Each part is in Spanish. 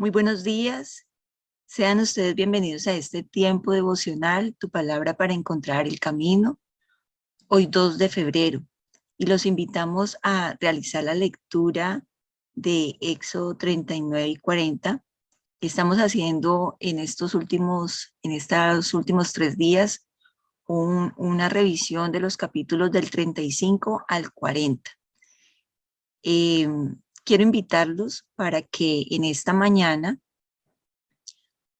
Muy buenos días, sean ustedes bienvenidos a este tiempo devocional, tu palabra para encontrar el camino, hoy 2 de febrero, y los invitamos a realizar la lectura de Éxodo 39 y 40. Estamos haciendo en estos últimos 3 días una revisión de los capítulos del 35 al 40. Eh, Quiero invitarlos para que en esta mañana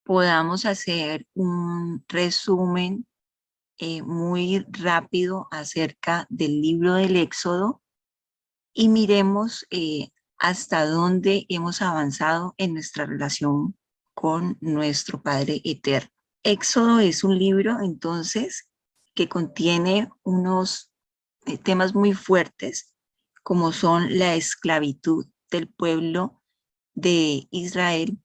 podamos hacer un resumen muy rápido acerca del libro del Éxodo y miremos hasta dónde hemos avanzado en nuestra relación con nuestro Padre Eterno. Éxodo es un libro, entonces, que contiene unos temas muy fuertes, como son la esclavitud del pueblo de Israel,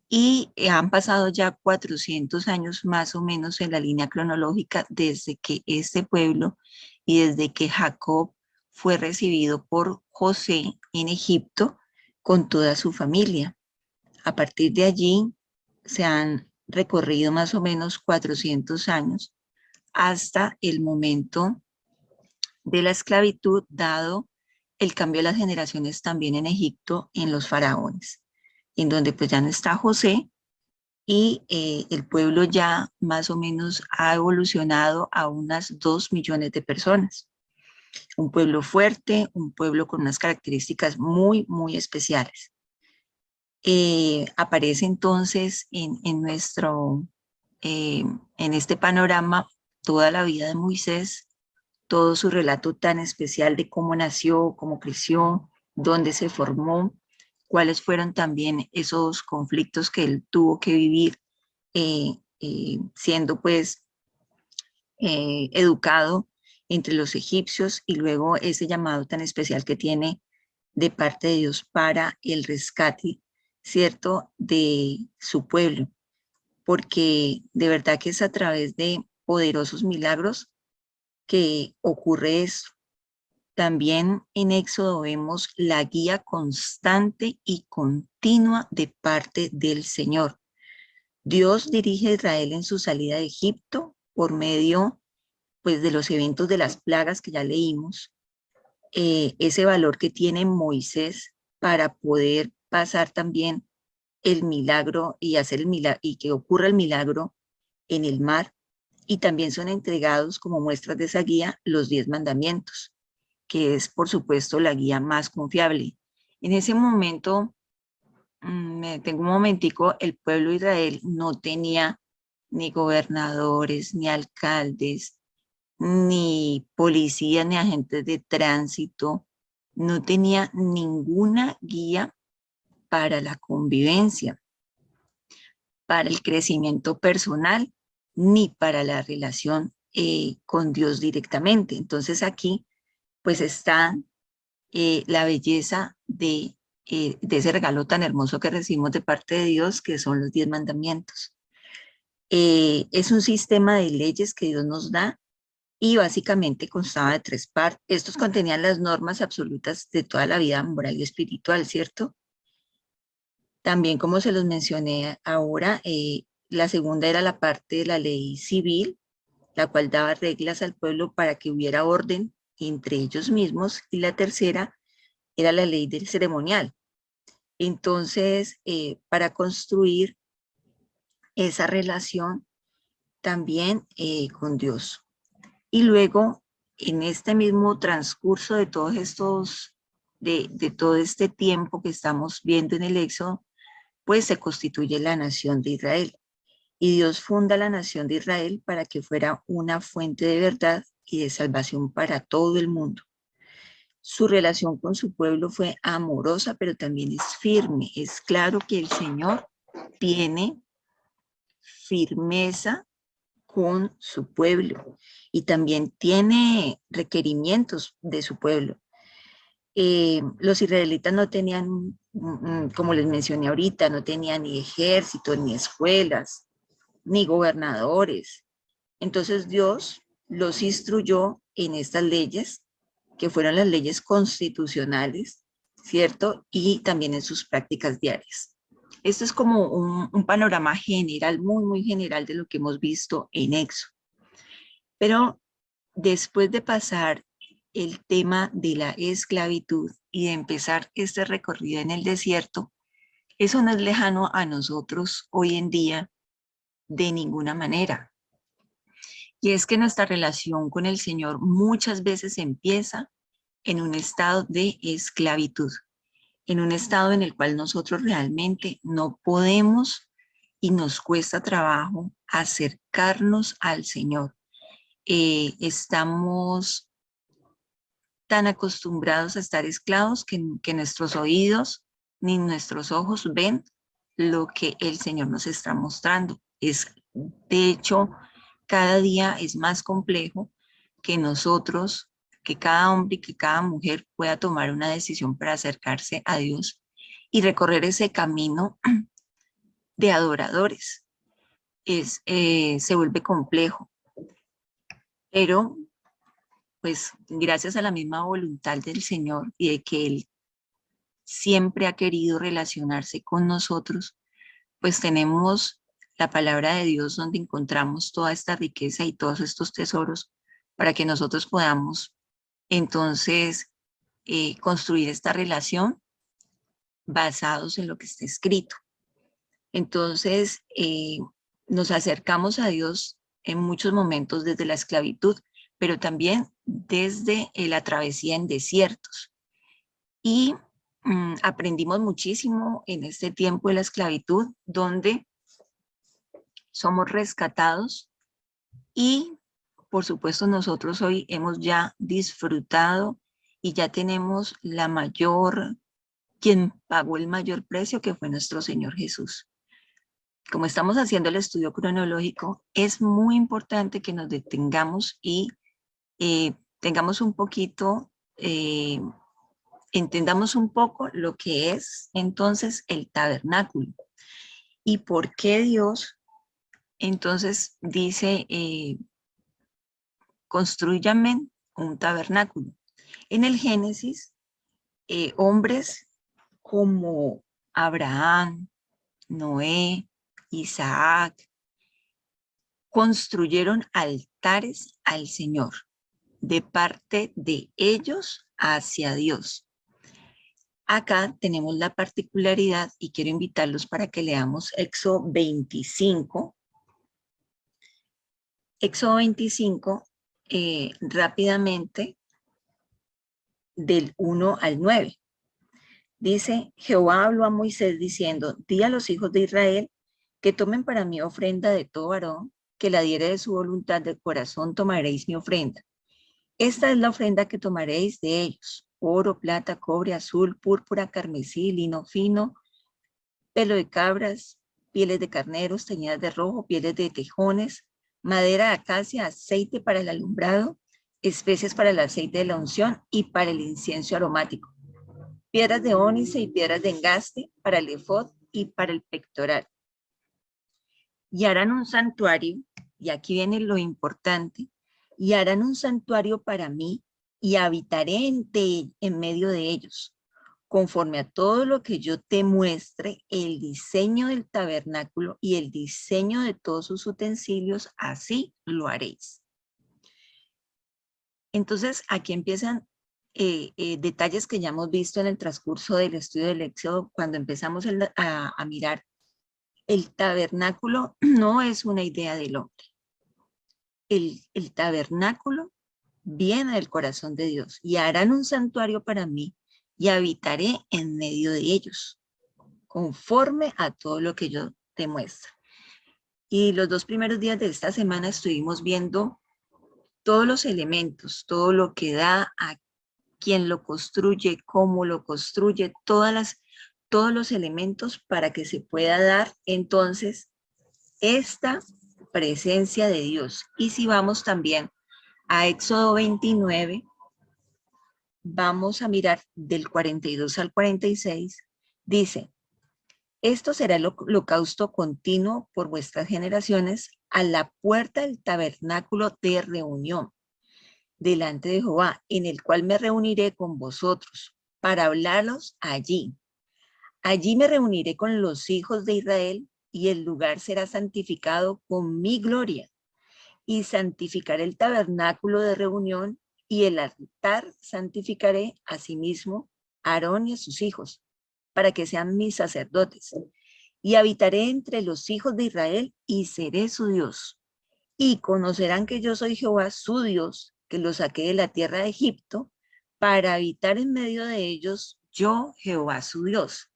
y han pasado ya 400 años más o menos en la línea cronológica desde que este pueblo y desde que Jacob fue recibido por José en Egipto con toda su familia. A partir de allí se han recorrido más o menos 400 años hasta el momento de la esclavitud, dado el cambio de las generaciones también en Egipto en los faraones, en donde pues ya no está José, y el pueblo ya más o menos ha evolucionado a unas 2 millones de personas. Un pueblo fuerte, un pueblo con unas características muy, muy especiales. Aparece entonces en este panorama toda la vida de Moisés, todo su relato tan especial de cómo nació, cómo creció, dónde se formó, cuáles fueron también esos conflictos que él tuvo que vivir siendo pues educado entre los egipcios, y luego ese llamado tan especial que tiene de parte de Dios para el rescate, ¿cierto?, de su pueblo, porque de verdad que es a través de poderosos milagros que ocurre esto. También en Éxodo vemos la guía constante y continua de parte del Señor. Dios dirige a Israel en su salida de Egipto por medio, pues, de los eventos de las plagas que ya leímos, ese valor que tiene Moisés para poder pasar también el milagro y hacer el milagro y que ocurra el milagro en el mar, y también son entregados como muestras de esa guía los 10 mandamientos, que es por supuesto la guía más confiable. En ese momento, me tengo un momentico, el pueblo de Israel no tenía ni gobernadores, ni alcaldes, ni policías, ni agentes de tránsito, no tenía ninguna guía para la convivencia, para el crecimiento personal, ni para la relación con Dios directamente. Entonces aquí pues está la belleza de ese regalo tan hermoso que recibimos de parte de Dios, que son los 10 mandamientos. Es un sistema de leyes que Dios nos da y básicamente constaba de 3 partes. Estos contenían las normas absolutas de toda la vida moral y espiritual, ¿cierto? También, como se los mencioné ahora, la segunda era la parte de la ley civil, la cual daba reglas al pueblo para que hubiera orden entre ellos mismos, y la tercera era la ley del ceremonial. Entonces, para construir esa relación también con Dios. Y luego, en este mismo transcurso de todos estos, de todo este tiempo que estamos viendo en el Éxodo, pues se constituye la nación de Israel. Y Dios funda la nación de Israel para que fuera una fuente de verdad y de salvación para todo el mundo. Su relación con su pueblo fue amorosa, pero también es firme. Es claro que el Señor tiene firmeza con su pueblo y también tiene requerimientos de su pueblo. Los israelitas no tenían, como les mencioné ahorita, no tenían ni ejército, ni escuelas, ni gobernadores. Entonces Dios los instruyó en estas leyes, que fueron las leyes constitucionales, ¿cierto? Y también en sus prácticas diarias. Esto es como un panorama general, muy, muy general de lo que hemos visto en Éxodo. Pero después de pasar el tema de la esclavitud y de empezar este recorrido en el desierto, eso no es lejano a nosotros hoy en día de ninguna manera. Y es que nuestra relación con el Señor muchas veces empieza en un estado de esclavitud, en un estado en el cual nosotros realmente no podemos y nos cuesta trabajo acercarnos al Señor. Estamos tan acostumbrados a estar esclavos que nuestros oídos ni nuestros ojos ven lo que el Señor nos está mostrando. De hecho, cada día es más complejo que nosotros, que cada hombre y que cada mujer pueda tomar una decisión para acercarse a Dios y recorrer ese camino de adoradores. Se vuelve complejo, pero pues gracias a la misma voluntad del Señor y de que Él siempre ha querido relacionarse con nosotros, pues tenemos la palabra de Dios donde encontramos toda esta riqueza y todos estos tesoros para que nosotros podamos entonces construir esta relación basados en lo que está escrito. Entonces, nos acercamos a Dios en muchos momentos desde la esclavitud, pero también desde la travesía en desiertos. Y aprendimos muchísimo en este tiempo de la esclavitud, donde somos rescatados y, por supuesto, nosotros hoy hemos ya disfrutado y ya tenemos quien pagó el mayor precio, que fue nuestro Señor Jesús. Como estamos haciendo el estudio cronológico, es muy importante que nos detengamos y tengamos un poquito, entendamos un poco lo que es entonces el tabernáculo y por qué Dios entonces dice, construyanme un tabernáculo. En el Génesis, hombres como Abraham, Noé, Isaac, construyeron altares al Señor, de parte de ellos hacia Dios. Acá tenemos la particularidad y quiero invitarlos para que leamos Éxodo 25. Éxodo 25, rápidamente, del 1 al 9. Dice, Jehová habló a Moisés diciendo, di a los hijos de Israel que tomen para mí ofrenda de todo varón, que la diere de su voluntad del corazón tomaréis mi ofrenda. Esta es la ofrenda que tomaréis de ellos, oro, plata, cobre, azul, púrpura, carmesí, lino fino, pelo de cabras, pieles de carneros teñidas de rojo, pieles de tejones, madera de acacia, aceite para el alumbrado, especias para el aceite de la unción y para el incienso aromático, piedras de ónice y piedras de engaste para el efod y para el pectoral. Y harán un santuario, y aquí viene lo importante, y harán un santuario para mí y habitaré en medio de ellos. Conforme a todo lo que yo te muestre, el diseño del tabernáculo y el diseño de todos sus utensilios, así lo haréis. Entonces, aquí empiezan detalles que ya hemos visto en el transcurso del estudio del Éxodo, cuando empezamos a mirar. El tabernáculo no es una idea del hombre. El tabernáculo viene del corazón de Dios y harán un santuario para mí y habitaré en medio de ellos, conforme a todo lo que yo te muestro. Y los 2 primeros días de esta semana estuvimos viendo todos los elementos, todo lo que da a quien lo construye, cómo lo construye, todos los elementos para que se pueda dar entonces esta presencia de Dios. Y si vamos también a Éxodo 29, vamos a mirar del 42 al 46, dice, esto será el holocausto continuo por vuestras generaciones a la puerta del tabernáculo de reunión delante de Jehová, en el cual me reuniré con vosotros para hablaros allí. Allí me reuniré con los hijos de Israel y el lugar será santificado con mi gloria y santificaré el tabernáculo de reunión y el altar santificaré asimismo a Aarón y a sus hijos para que sean mis sacerdotes. Y habitaré entre los hijos de Israel y seré su Dios. Y conocerán que yo soy Jehová su Dios, que los saqué de la tierra de Egipto para habitar en medio de ellos, yo Jehová su Dios.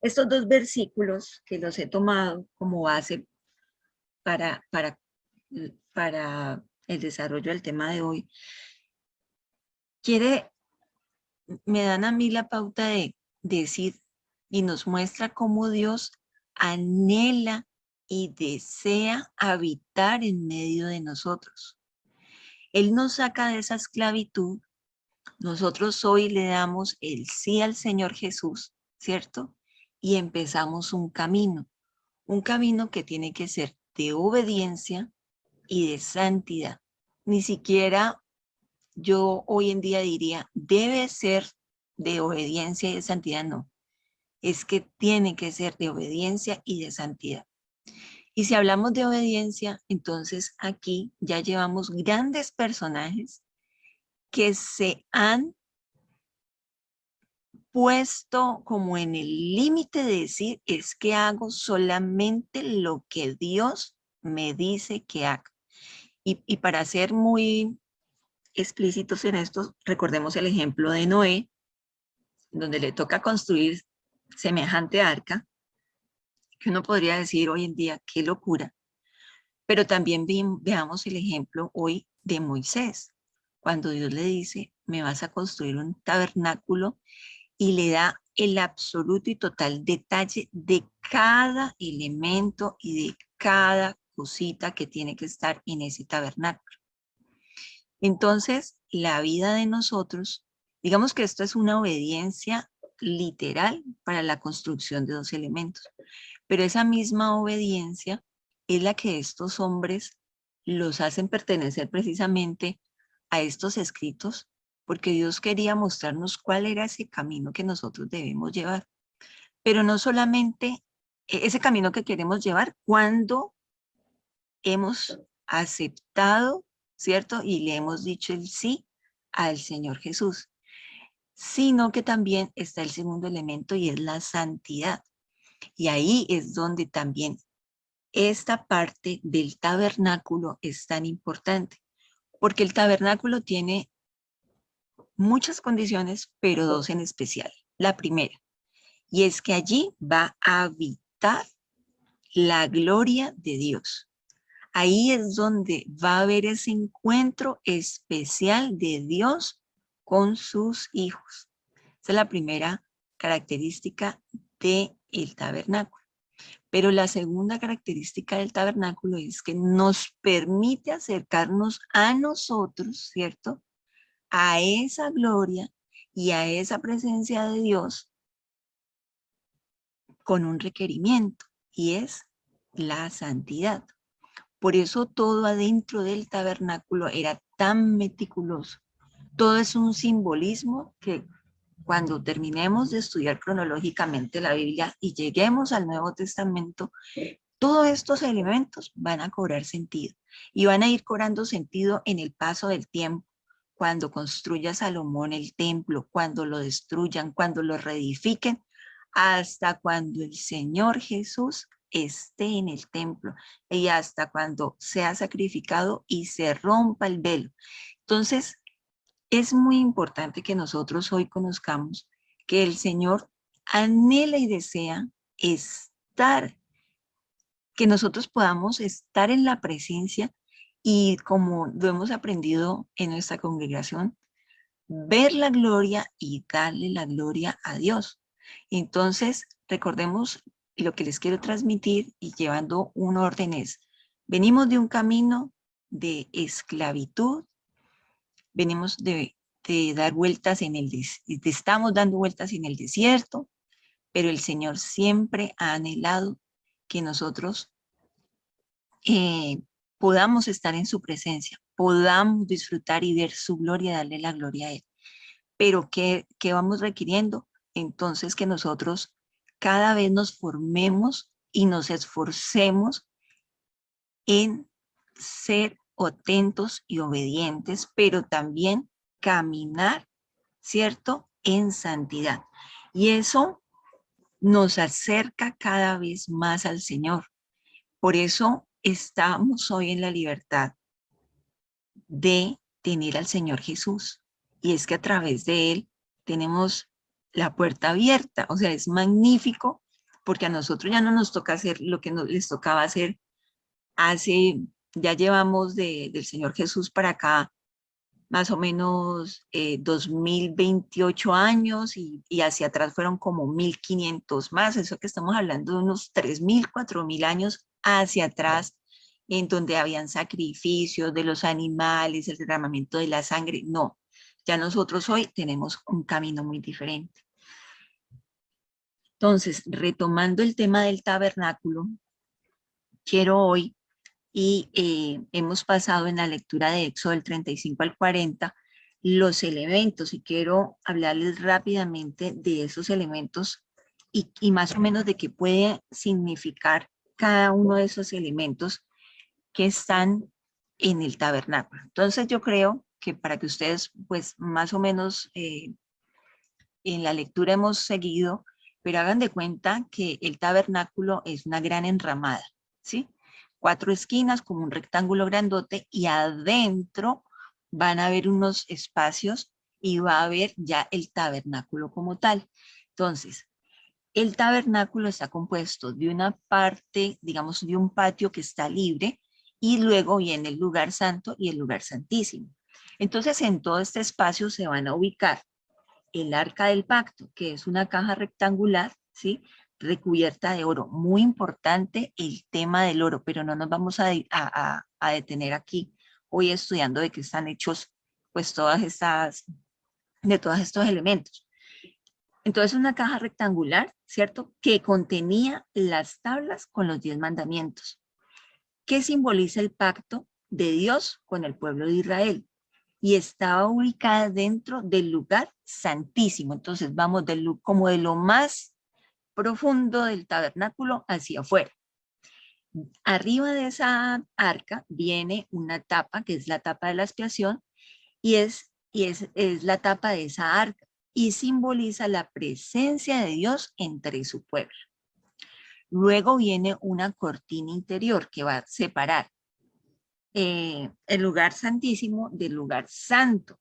Estos dos versículos que los he tomado como base para, para, para el desarrollo del tema de hoy, me dan a mí la pauta de decir y nos muestra cómo Dios anhela y desea habitar en medio de nosotros. Él nos saca de esa esclavitud. Nosotros hoy le damos el sí al Señor Jesús, ¿cierto? Y empezamos un camino que tiene que ser de obediencia y de santidad. Ni siquiera yo hoy en día diría, debe ser de obediencia y de santidad, no. Es que tiene que ser de obediencia y de santidad. Y si hablamos de obediencia, entonces aquí ya llevamos grandes personajes que se han puesto como en el límite de decir, es que hago solamente lo que Dios me dice que haga. Y para ser muy explícitos en esto, recordemos el ejemplo de Noé, donde le toca construir semejante arca, que uno podría decir hoy en día, qué locura, pero también veamos el ejemplo hoy de Moisés, cuando Dios le dice, me vas a construir un tabernáculo y le da el absoluto y total detalle de cada elemento y de cada cosita que tiene que estar en ese tabernáculo. Entonces, la vida de nosotros, digamos que esto es una obediencia literal para la construcción de dos elementos, pero esa misma obediencia es la que estos hombres los hacen pertenecer precisamente a estos escritos, porque Dios quería mostrarnos cuál era ese camino que nosotros debemos llevar, pero no solamente ese camino que queremos llevar cuando hemos aceptado, ¿cierto? Y le hemos dicho el sí al Señor Jesús, sino que también está el segundo elemento y es la santidad. Y ahí es donde también esta parte del tabernáculo es tan importante, porque el tabernáculo tiene muchas condiciones, pero dos en especial. La primera, y es que allí va a habitar la gloria de Dios. Ahí es donde va a haber ese encuentro especial de Dios con sus hijos. Esa es la primera característica del tabernáculo. Pero la segunda característica del tabernáculo es que nos permite acercarnos a nosotros, ¿cierto? A esa gloria y a esa presencia de Dios con un requerimiento, y es la santidad. Por eso todo adentro del tabernáculo era tan meticuloso. Todo es un simbolismo que cuando terminemos de estudiar cronológicamente la Biblia y lleguemos al Nuevo Testamento, todos estos elementos van a cobrar sentido y van a ir cobrando sentido en el paso del tiempo, cuando construya Salomón el templo, cuando lo destruyan, cuando lo reedifiquen, hasta cuando el Señor Jesús esté en el templo y hasta cuando sea sacrificado y se rompa el velo. Entonces, es muy importante que nosotros hoy conozcamos que el Señor anhela y desea estar, que nosotros podamos estar en la presencia y, como lo hemos aprendido en nuestra congregación, ver la gloria y darle la gloria a Dios. Entonces, recordemos lo que les quiero transmitir y llevando un orden es, venimos de un camino de esclavitud, venimos de dar vueltas estamos dando vueltas en el desierto, pero el Señor siempre ha anhelado que nosotros podamos estar en su presencia, podamos disfrutar y ver su gloria, darle la gloria a Él. Pero ¿qué vamos requiriendo? entonces que nosotros cada vez nos formemos y nos esforcemos en ser atentos y obedientes, pero también caminar, ¿cierto?, en santidad. Y eso nos acerca cada vez más al Señor. Por eso estamos hoy en la libertad de tener al Señor Jesús. Y es que a través de Él tenemos la puerta abierta. O sea, es magnífico porque a nosotros ya no nos toca hacer lo que les tocaba hacer hace, ya llevamos del Señor Jesús para acá más o menos 2028 años y hacia atrás fueron como 1500 más, eso que estamos hablando de unos 3000, 4000 años hacia atrás, en donde habían sacrificios de los animales, el derramamiento de la sangre. No, ya nosotros hoy tenemos un camino muy diferente. Entonces, retomando el tema del tabernáculo, quiero hoy, y hemos pasado en la lectura de Éxodo del 35 al 40, los elementos, y quiero hablarles rápidamente de esos elementos y más o menos de qué puede significar cada uno de esos elementos que están en el tabernáculo. Entonces yo creo que para que ustedes pues más o menos en la lectura hemos seguido, pero hagan de cuenta que el tabernáculo es una gran enramada, ¿sí? 4 esquinas como un rectángulo grandote y adentro van a haber unos espacios y va a haber ya el tabernáculo como tal. Entonces, el tabernáculo está compuesto de una parte, digamos, de un patio que está libre y luego viene el lugar santo y el lugar santísimo. Entonces, en todo este espacio se van a ubicar el arca del pacto, que es una caja rectangular, ¿sí?, recubierta de oro. Muy importante el tema del oro, pero no nos vamos a detener aquí hoy estudiando de qué están hechos pues de todos estos elementos. Entonces una caja rectangular, ¿cierto?, que contenía las tablas con los 10 mandamientos. ¿Qué simboliza el pacto de Dios con el pueblo de Israel? Y estaba ubicada dentro del lugar santísimo. Entonces vamos como de lo más profundo del tabernáculo hacia afuera. Arriba de esa arca viene una tapa, que es la tapa de la expiación, y es la tapa de esa arca, y simboliza la presencia de Dios entre su pueblo. Luego viene una cortina interior que va a separar el lugar santísimo del lugar santo.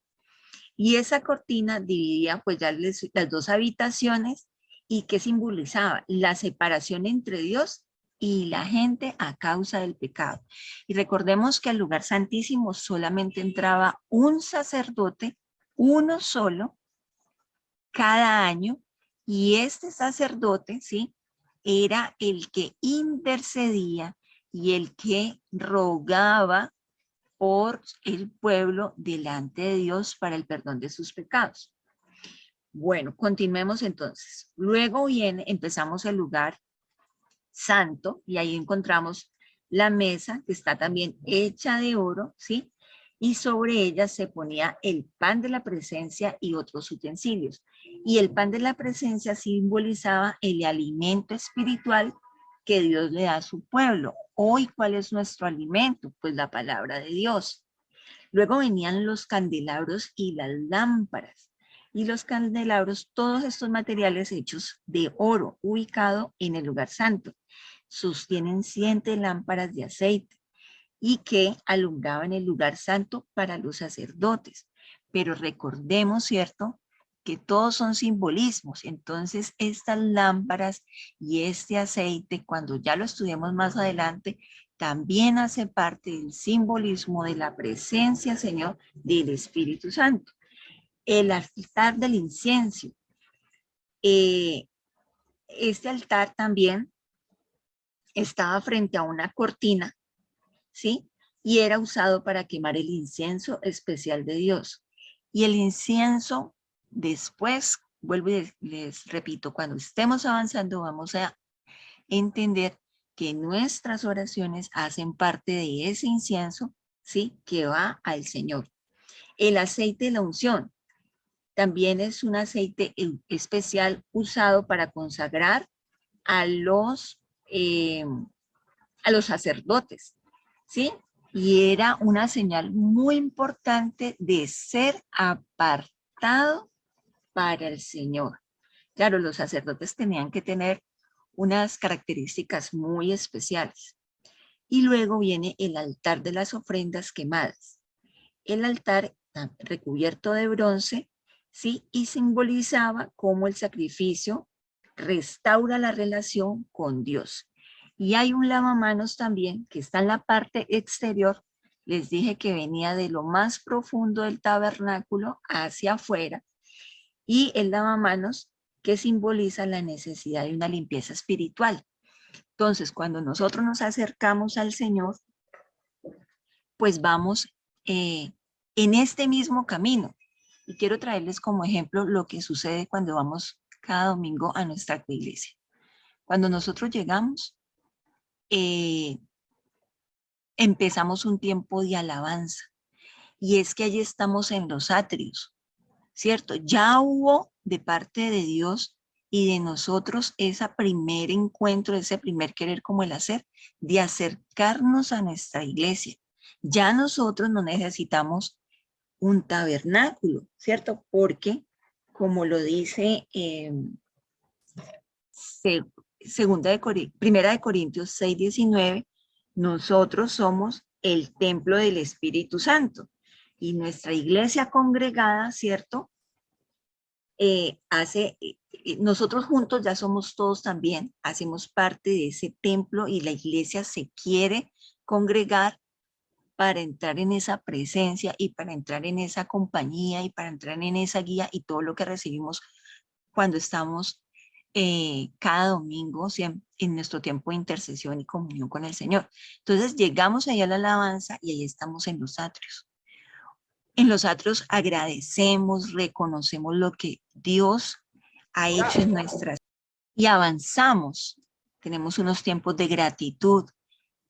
Y esa cortina dividía pues ya las dos habitaciones y que simbolizaba la separación entre Dios y la gente a causa del pecado. Y recordemos que al lugar santísimo solamente entraba un sacerdote, uno solo, cada año, y este sacerdote, ¿sí?, era el que intercedía y el que rogaba por el pueblo delante de Dios para el perdón de sus pecados. Bueno, continuemos entonces. Luego empezamos el lugar santo y ahí encontramos la mesa que está también hecha de oro, ¿sí? Y sobre ella se ponía el pan de la presencia y otros utensilios. Y el pan de la presencia simbolizaba el alimento espiritual que Dios le da a su pueblo. Hoy, ¿cuál es nuestro alimento? Pues la palabra de Dios. Luego venían los candelabros y las lámparas. Y los candelabros, todos estos materiales hechos de oro, ubicado en el lugar santo, sostienen 7 lámparas de aceite y que alumbraban el lugar santo para los sacerdotes. Pero recordemos, ¿cierto?, que todos son simbolismos. Entonces, estas lámparas y este aceite, cuando ya lo estudiemos más adelante, también hace parte del simbolismo de la presencia, Señor, del Espíritu Santo. El altar del incienso. Este altar también estaba frente a una cortina, ¿sí? Y era usado para quemar el incienso especial de Dios. Y el incienso, después, vuelvo y les repito, cuando estemos avanzando vamos a entender que nuestras oraciones hacen parte de ese incienso, ¿sí?, que va al Señor. El aceite de la unción. También es un aceite especial usado para consagrar a eh, los sacerdotes, ¿sí? Y era una señal muy importante de ser apartado para el Señor. Claro, los sacerdotes tenían que tener unas características muy especiales. Y luego viene el altar de las ofrendas quemadas. El altar está recubierto de bronce, ¿sí? Y simbolizaba cómo el sacrificio restaura la relación con Dios. Y hay un lavamanos también que está en la parte exterior. Les dije que venía de lo más profundo del tabernáculo hacia afuera. Y el lavamanos que simboliza la necesidad de una limpieza espiritual. Entonces, cuando nosotros nos acercamos al Señor, pues vamos en este mismo camino. Y quiero traerles como ejemplo lo que sucede cuando vamos cada domingo a nuestra iglesia. Cuando nosotros llegamos, eh, empezamos un tiempo de alabanza. Y es que allí estamos en los atrios, ¿cierto? Ya hubo de parte de Dios y de nosotros ese primer encuentro, ese primer querer como el hacer, de acercarnos a nuestra iglesia. Ya nosotros no necesitamos un tabernáculo, ¿cierto? Porque, como lo dice se- Primera de Corintios 6:19, nosotros somos el templo del Espíritu Santo y nuestra iglesia congregada, ¿cierto? Nosotros juntos ya somos todos también, hacemos parte de ese templo y la iglesia se quiere congregar para entrar en esa presencia y para entrar en esa compañía y para entrar en esa guía y todo lo que recibimos cuando estamos cada domingo en nuestro tiempo de intercesión y comunión con el Señor. Entonces llegamos ahí a la alabanza y ahí estamos en los atrios. En los atrios agradecemos, reconocemos lo que Dios ha hecho en nuestras y avanzamos. Tenemos unos tiempos de gratitud,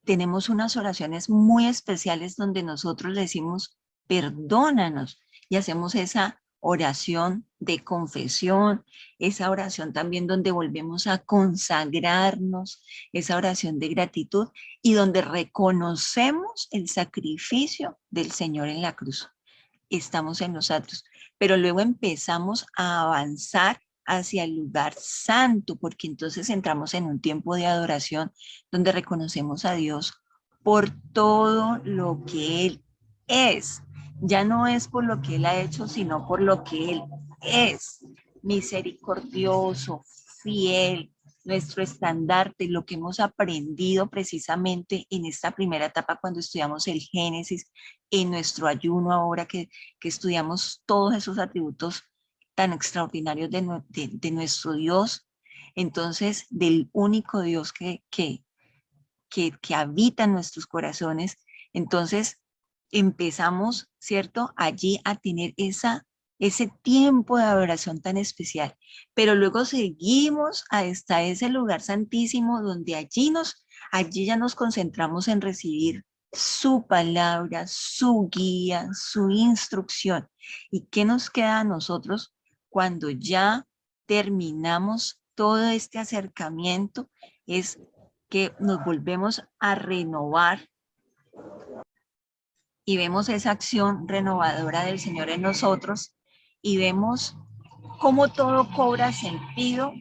tenemos unas oraciones muy especiales donde nosotros le decimos, perdónanos, y hacemos esa oración de confesión, esa oración también donde volvemos a consagrarnos, esa oración de gratitud y donde reconocemos el sacrificio del Señor en la cruz. Estamos en los atrios, pero luego empezamos a avanzar hacia el lugar santo, porque entonces entramos en un tiempo de adoración donde reconocemos a Dios por todo lo que Él es. Ya no es por lo que Él ha hecho, sino por lo que Él es. Misericordioso, fiel, nuestro estandarte, lo que hemos aprendido precisamente en esta primera etapa cuando estudiamos el Génesis, en nuestro ayuno ahora que estudiamos todos esos atributos tan extraordinarios de nuestro Dios, entonces del único Dios que habita en nuestros corazones, entonces empezamos, ¿cierto? Allí a tener ese tiempo de adoración tan especial, pero luego seguimos hasta ese lugar santísimo donde allí ya nos concentramos en recibir su palabra, su guía, su instrucción. ¿Y qué nos queda a nosotros cuando ya terminamos todo este acercamiento? Es que nos volvemos a renovar y vemos esa acción renovadora del Señor en nosotros y vemos cómo todo cobra sentido.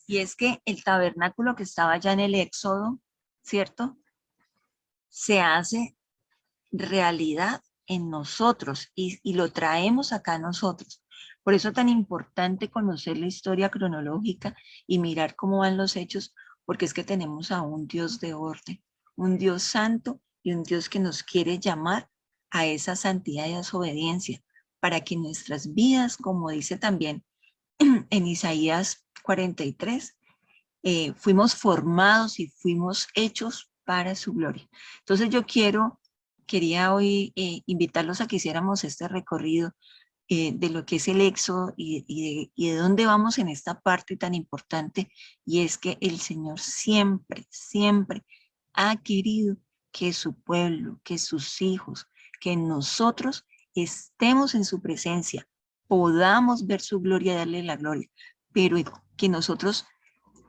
Y es que el tabernáculo que estaba ya en el Éxodo, ¿cierto? Se hace realidad en nosotros y lo traemos acá a nosotros. Por eso es tan importante conocer la historia cronológica y mirar cómo van los hechos, porque es que tenemos a un Dios de orden, un Dios santo y un Dios que nos quiere llamar a esa santidad y a esa obediencia, para que nuestras vidas, como dice también en Isaías 43, fuimos formados y fuimos hechos para su gloria. Entonces quería hoy invitarlos a que hiciéramos este recorrido de lo que es el Éxodo y de dónde vamos en esta parte tan importante, y es que el Señor siempre, siempre ha querido que su pueblo, que sus hijos, que nosotros estemos en su presencia. podamos ver su gloria y darle la gloria, pero que nosotros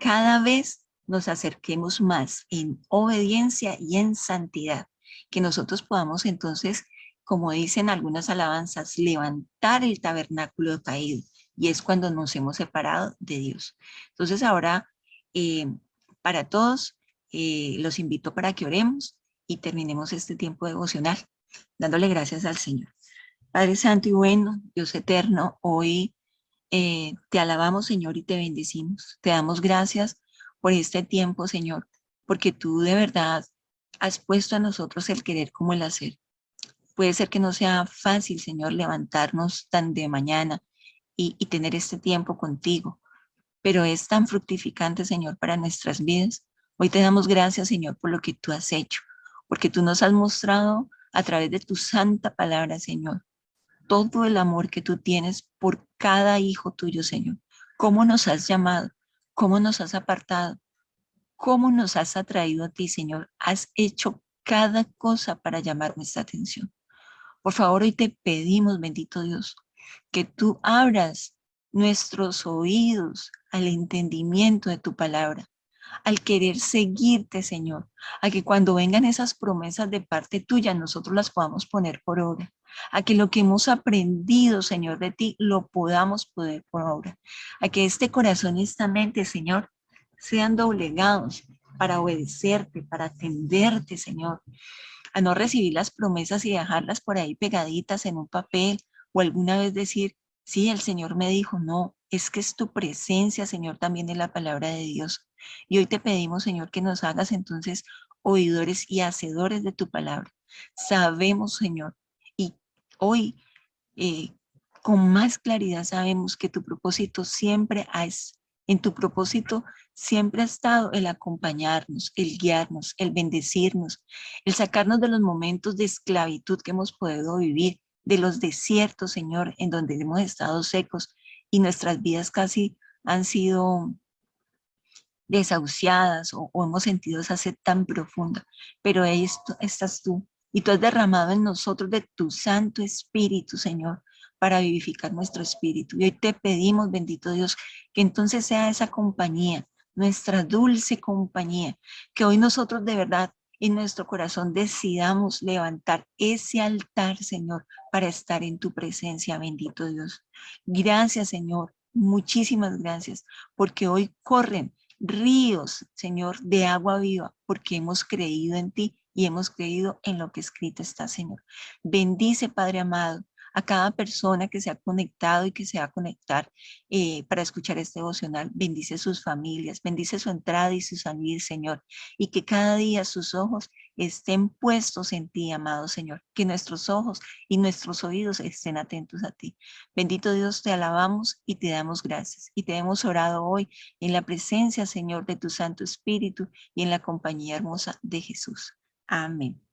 cada vez nos acerquemos más en obediencia y en santidad, que nosotros podamos entonces, como dicen algunas alabanzas, levantar el tabernáculo caído, y es cuando nos hemos separado de Dios. Entonces ahora, eh, para todos, los invito para que oremos y terminemos este tiempo devocional, dándole gracias al Señor. Padre Santo y bueno, Dios eterno, hoy te alabamos, Señor, y te bendecimos. Te damos gracias por este tiempo, Señor, porque tú de verdad has puesto a nosotros el querer como el hacer. Puede ser que no sea fácil, Señor, levantarnos tan de mañana y tener este tiempo contigo, pero es tan fructificante, Señor, para nuestras vidas. Hoy te damos gracias, Señor, por lo que tú has hecho, porque tú nos has mostrado a través de tu santa palabra, Señor, todo el amor que tú tienes por cada hijo tuyo, Señor. Cómo nos has llamado, cómo nos has apartado, cómo nos has atraído a ti, Señor. Has hecho cada cosa para llamar nuestra atención. Por favor, hoy te pedimos, bendito Dios, que tú abras nuestros oídos al entendimiento de tu palabra, al querer seguirte, Señor, a que cuando vengan esas promesas de parte tuya, nosotros las podamos poner por obra, a que lo que hemos aprendido, Señor, de ti, lo podamos poner por obra, a que este corazón y esta mente, Señor, sean doblegados para obedecerte, para atenderte, Señor, a no recibir las promesas y dejarlas por ahí pegaditas en un papel o alguna vez decir, sí, el Señor me dijo, no, es que es tu presencia, Señor, también en la palabra de Dios. Y hoy te pedimos, Señor, que nos hagas entonces oidores y hacedores de tu palabra. Sabemos, Señor, y hoy eh, con más claridad sabemos que tu propósito siempre es, en tu propósito siempre ha estado el acompañarnos, el guiarnos, el bendecirnos, el sacarnos de los momentos de esclavitud que hemos podido vivir, de los desiertos, Señor, en donde hemos estado secos y nuestras vidas casi han sido desahuciadas o hemos sentido esa sed tan profunda, pero ahí estás tú y tú has derramado en nosotros de tu Santo Espíritu, Señor, para vivificar nuestro espíritu. Y hoy te pedimos, bendito Dios, que entonces sea esa compañía, nuestra dulce compañía, que hoy nosotros de verdad en nuestro corazón decidamos levantar ese altar, Señor, para estar en tu presencia, bendito Dios. Gracias, Señor, muchísimas gracias, porque hoy corren ríos, Señor, de agua viva, porque hemos creído en ti y hemos creído en lo que escrito está, Señor. Bendice, Padre amado, a cada persona que se ha conectado y que se va a conectar para escuchar este devocional. Bendice sus familias, bendice su entrada y su salida, Señor, y que cada día sus ojos estén puestos en ti, amado Señor, que nuestros ojos y nuestros oídos estén atentos a ti. Bendito Dios, te alabamos y te damos gracias. Y te hemos orado hoy en la presencia, Señor, de tu Santo Espíritu y en la compañía hermosa de Jesús. Amén.